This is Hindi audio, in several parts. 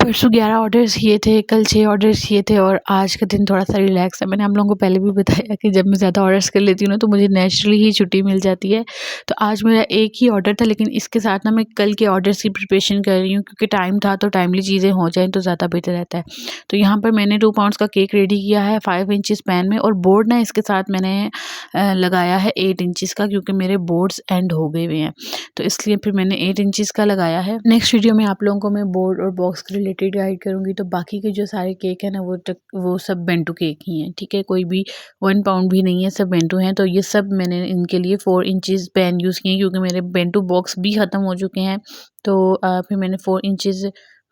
परसों 11 ऑर्डर्स किए थे, कल 6 ऑर्डर्स किए थे और आज का दिन थोड़ा-सा रिलैक्स है। मैंने आप लोगों को पहले भी बताया कि जब मैं ज़्यादा ऑर्डर्स कर लेती हूँ ना तो मुझे नेचुरली ही छुट्टी मिल जाती है। तो आज मेरा एक ही ऑर्डर था, लेकिन इसके साथ ना मैं कल के ऑर्डर्स की प्रिपरेशन कर रही हूँ, क्योंकि टाइम था तो टाइमली चीज़ें हो जाएँ तो ज़्यादा बेहतर रहता है। तो यहाँ पर मैंने 2 पाउंड्स का केक रेडी किया है 5 इंचेस पैन में, और बोर्ड ना इसके साथ मैंने लगाया है 8 इंचेस का, क्योंकि मेरे बोर्ड्स एंड हो गए हुए हैं। तो इसलिए फिर मैंने 8 इंचेस का लगाया है। नेक्स्ट वीडियो में आप लोगों को मैं बोर्ड और बॉक्स के रिलेटेड गाइड करूँगी। तो बाकी के जो सारे केक है ना वो सब बेंटो केक ही हैं, ठीक है। कोई भी 1 पाउंड भी नहीं है, सब बेंटो हैं। तो ये सब मैंने इनके लिए 4 इंचेस पैन यूज़ किए हैं, क्योंकि मेरे बेंटो बॉक्स भी ख़त्म हो चुके हैं। तो फिर मैंने 4 इंचेस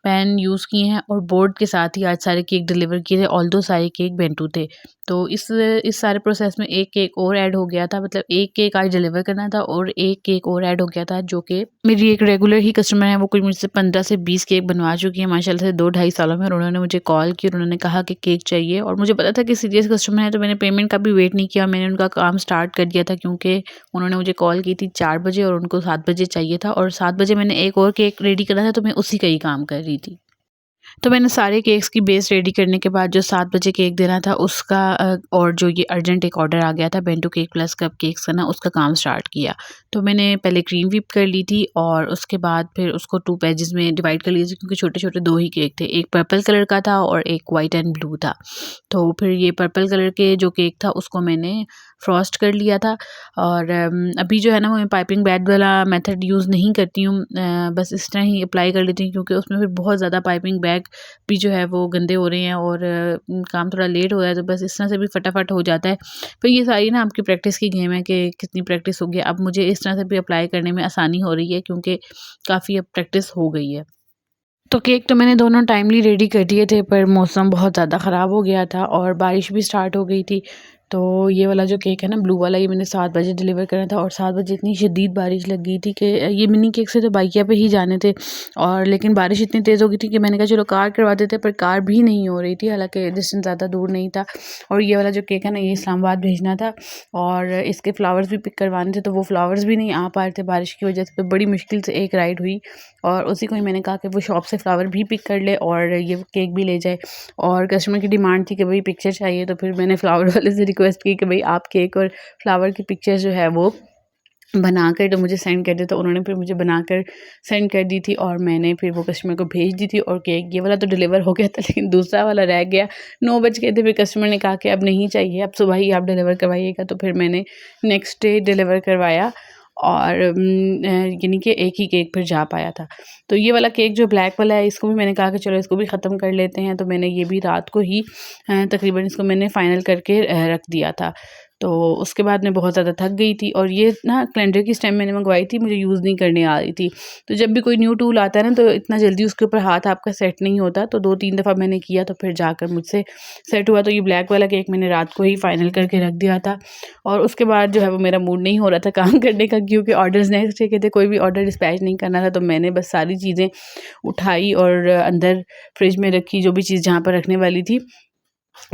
पैन यूज़ किए हैं और बोर्ड के साथ ही आज सारे केक डिलीवर किए थे, ऑल्दो सारे केक बेंटो थे। तो इस सारे प्रोसेस में एक केक और ऐड हो गया था, मतलब एक केक आज डिलीवर करना था और एक केक और ऐड हो गया था, जो कि मेरी एक रेगुलर ही कस्टमर है। वो कोई मुझसे 15 से 20 केक बनवा चुकी है माशाल्लाह से 2-2.5 सालों में, और उन्होंने मुझे कॉल की और उन्होंने कहा कि केक चाहिए, और मुझे पता था कि सीरियस कस्टमर है। तो मैंने पेमेंट का भी वेट नहीं किया, मैंने उनका काम स्टार्ट कर दिया था, क्योंकि उन्होंने मुझे कॉल की थी 4 बजे और उनको 7 बजे चाहिए था, और 7 बजे मैंने एक और केक रेडी करना था, तो मैं उसी का ही काम कर रही थी। तो मैंने सारे केक्स की बेस रेडी करने के बाद जो 7 बजे केक देना था उसका और जो ये अर्जेंट एक ऑर्डर आ गया था bento cake plus cup cakes का ना, उसका काम स्टार्ट किया। तो मैंने पहले क्रीम व्हिप कर ली थी और उसके बाद फिर उसको 2 बैचेस में डिवाइड कर लिए थे, क्योंकि छोटे-छोटे 2 ही केक थे। एक पर्पल कलर का था और एक वाइट एंड ब्लू था। तो फिर ये पर्पल कलर के जो केक था उसको मैंने फ्रॉस्ट कर लिया था, और अभी जो है ना वो मैं पाइपिंग बैग वाला मेथड यूज़ नहीं करती हूँ, बस इस तरह ही अप्लाई कर लेती हूँ, क्योंकि उसमें फिर बहुत ज़्यादा पाइपिंग बैग भी जो है वो गंदे हो रहे हैं और काम थोड़ा लेट हो रहा है, तो बस इस तरह से भी फटाफट हो जाता है। फिर ये सारी ना आपकी प्रैक्टिस की गेम है कि कितनी प्रैक्टिस होगी। अब मुझे इस तरह से भी अप्लाई करने में आसानी हो रही है, क्योंकि काफ़ी अब प्रैक्टिस हो गई है। तो केक तो मैंने दोनों टाइमली रेडी कर दिए थे, पर मौसम बहुत ज़्यादा ख़राब हो गया था और बारिश भी स्टार्ट हो गई थी। तो ये वाला जो केक है ना ब्लू वाला, ये मैंने 7 बजे डिलीवर करना था, और 7 बजे इतनी शदीद बारिश लग गई थी कि ये मिनी केक से तो बाइकिया पे ही जाने थे, और लेकिन बारिश इतनी तेज़ हो गई थी कि मैंने कहा चलो कार करवा देते, पर कार भी नहीं हो रही थी, हालांकि डिस्टेंस ज़्यादा दूर नहीं था। और ये वाला जो केक है ना ये इस्लामाबाद भेजना था, और इसके फ्लावर्स भी पिक करवाने थे, तो वो फ्लावर्स भी नहीं आ पा रहे थे बारिश की वजह से। तो बड़ी मुश्किल से एक राइड हुई, और उसी को ही मैंने कहा कि वो शॉप से फ्लावर भी पिक कर ले और ये केक भी ले जाए। और कस्टमर की डिमांड थी कि भाई पिक्चर चाहिए, तो फिर मैंने फ्लावर वाले से रिक्वेस्ट की कि भाई आप केक और फ्लावर की पिक्चर जो है वो बनाकर तो मुझे सेंड कर दे। तो उन्होंने फिर मुझे बनाकर सेंड कर दी थी, और मैंने फिर वो कस्टमर को भेज दी थी। और केक ये वाला तो डिलीवर हो गया था, लेकिन दूसरा वाला रह गया। 9 बज गए थे, फिर कस्टमर ने कहा कि अब नहीं चाहिए, अब सुबह ही आप डिलीवर करवाइएगा। तो फिर मैंने नेक्स्ट डे डिलीवर करवाया, और यानी कि एक ही केक फिर जा पाया था। तो ये वाला केक जो ब्लैक वाला है, इसको भी मैंने कहा कि चलो इसको भी ख़त्म कर लेते हैं। तो मैंने ये भी रात को ही तकरीबन इसको मैंने फ़ाइनल करके रख दिया था। तो उसके बाद मैं बहुत ज़्यादा थक गई थी, और ये ना कैलेंडर की स्टेम मैंने मंगवाई थी, मुझे यूज़ नहीं करने आ रही थी। तो जब भी कोई न्यू टूल आता है ना, तो इतना जल्दी उसके ऊपर हाथ आपका सेट नहीं होता। तो 2-3 दफ़ा मैंने किया, तो फिर जाकर मुझसे सेट हुआ। तो ये ब्लैक वाला केक मैंने रात को ही फ़ाइनल करके रख दिया था, और उसके बाद जो है वो मेरा मूड नहीं हो रहा था काम करने का, क्योंकि ऑर्डर्स नेक्स्ट डे के थे, कोई भी ऑर्डर डिस्पैच नहीं करना था। तो मैंने बस सारी चीज़ें उठाई और अंदर फ्रिज में रखी, जो भी चीज़ जहाँ पर रखने वाली थी,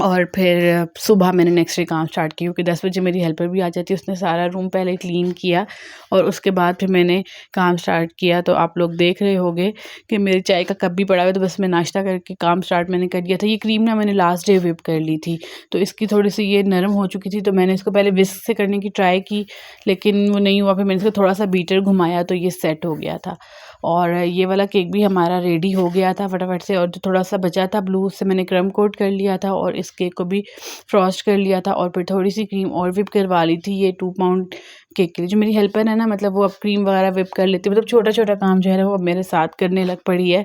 और फिर सुबह मैंने नेक्स्ट डे काम स्टार्ट किया, क्योंकि 10 बजे मेरी हेल्पर भी आ जाती है। उसने सारा रूम पहले क्लीन किया, और उसके बाद फिर मैंने काम स्टार्ट किया। तो आप लोग देख रहे होंगे कि मेरी चाय का कप भी पड़ा हुआ है, तो बस मैं नाश्ता करके काम स्टार्ट मैंने कर दिया था। ये क्रीम ना मैंने लास्ट डे व्हिप कर ली थी, तो इसकी थोड़ी सी ये नरम हो चुकी थी। तो मैंने इसको पहले विस्क से करने की ट्राई की, लेकिन वो नहीं हुआ। फिर मैंने इसको थोड़ा सा बीटर घुमाया, तो ये सेट हो गया था। और ये वाला केक भी हमारा रेडी हो गया था फटाफट से, और जो थोड़ा सा बचा था ब्लू, उससे मैंने क्रम कोट कर लिया था, और इस केक को भी फ्रॉस्ट कर लिया था, और फिर थोड़ी सी क्रीम और व्हिप करवा ली थी। ये 2 पाउंड केक के लिए जो मेरी हेल्पर है ना, मतलब वो अब क्रीम वगैरह व्हिप कर लेती है, मतलब छोटा-छोटा काम जो है ना वो अब मेरे साथ करने लग पड़ी है।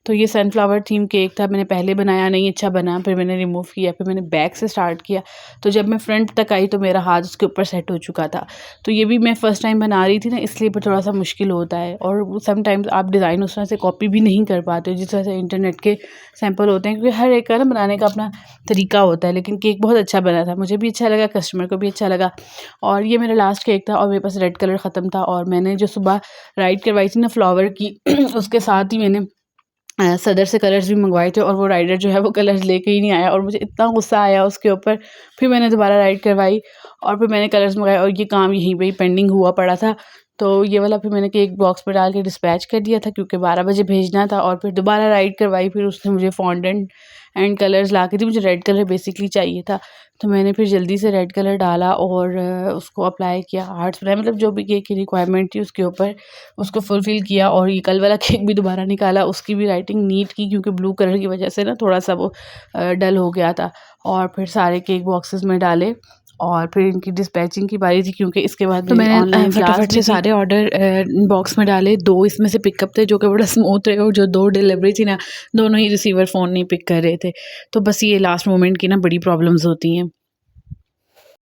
तो ये सनफ्लावर थीम केक था, मैंने पहले बनाया, नहीं अच्छा बना, फिर मैंने रिमूव किया, फिर मैंने बैक से स्टार्ट किया। तो जब मैं फ्रंट तक आई तो मेरा हाथ उसके ऊपर सेट हो चुका था। तो ये भी मैं फ़र्स्ट टाइम बना रही थी ना, इसलिए फिर थोड़ा-सा मुश्किल होता है, और समटाइम्स आप डिज़ाइन उस तरह से कॉपी भी नहीं कर पाते जिस तरह से इंटरनेट के सैंपल होते हैं, क्योंकि हर एक का ना बनाने का अपना तरीका होता है। लेकिन केक बहुत अच्छा बना था, मुझे भी अच्छा लगा, कस्टमर को भी अच्छा लगा। और ये मेरा लास्ट केक था, और मेरे पास रेड कलर ख़त्म था, और मैंने जो सुबह राइड करवाई थी ना फ्लावर की उसके साथ ही मैंने सदर से कलर्स भी मंगवाए थे, और वो राइडर जो है वो कलर्स लेके ही नहीं आया, और मुझे इतना गुस्सा आया उसके ऊपर। फिर मैंने दोबारा राइड करवाई, और फिर मैंने कलर्स मंगाए, और ये काम यहीं पे ही पेंडिंग हुआ पड़ा था। तो ये वाला फिर मैंने केक बॉक्स में डाल के डिस्पैच कर दिया था क्योंकि 12 बजे भेजना था। और फिर दोबारा राइड करवाई, फिर उसने मुझे फॉन्डेंट एंड कलर्स ला के दी। मुझे रेड कलर बेसिकली चाहिए था, तो मैंने फिर जल्दी से रेड कलर डाला और उसको अप्लाई किया, हार्ट्स बनाए, मतलब जो भी केक की रिक्वायरमेंट थी उसके ऊपर उसको फुलफ़िल किया। और ये कल वाला केक भी दोबारा निकाला, उसकी भी राइटिंग नीट की क्योंकि ब्लू कलर की वजह से ना थोड़ा सा वो डल हो गया था। और फिर सारे केक बॉक्सेस में डाले और फिर इनकी डिस्पैचिंग की बारी थी क्योंकि इसके बाद तो मेरी मैंने ऑनलाइन क्लास फटाफट भी से थी। सारे ऑर्डर बॉक्स में डाले। 2 इसमें से पिकअप थे जो कि बड़ा स्मूथ रहे, और जो 2 डिलीवरी थी ना, दोनों ही रिसीवर फ़ोन नहीं पिक कर रहे थे। तो बस ये लास्ट मोमेंट की ना बड़ी प्रॉब्लम्स होती हैं।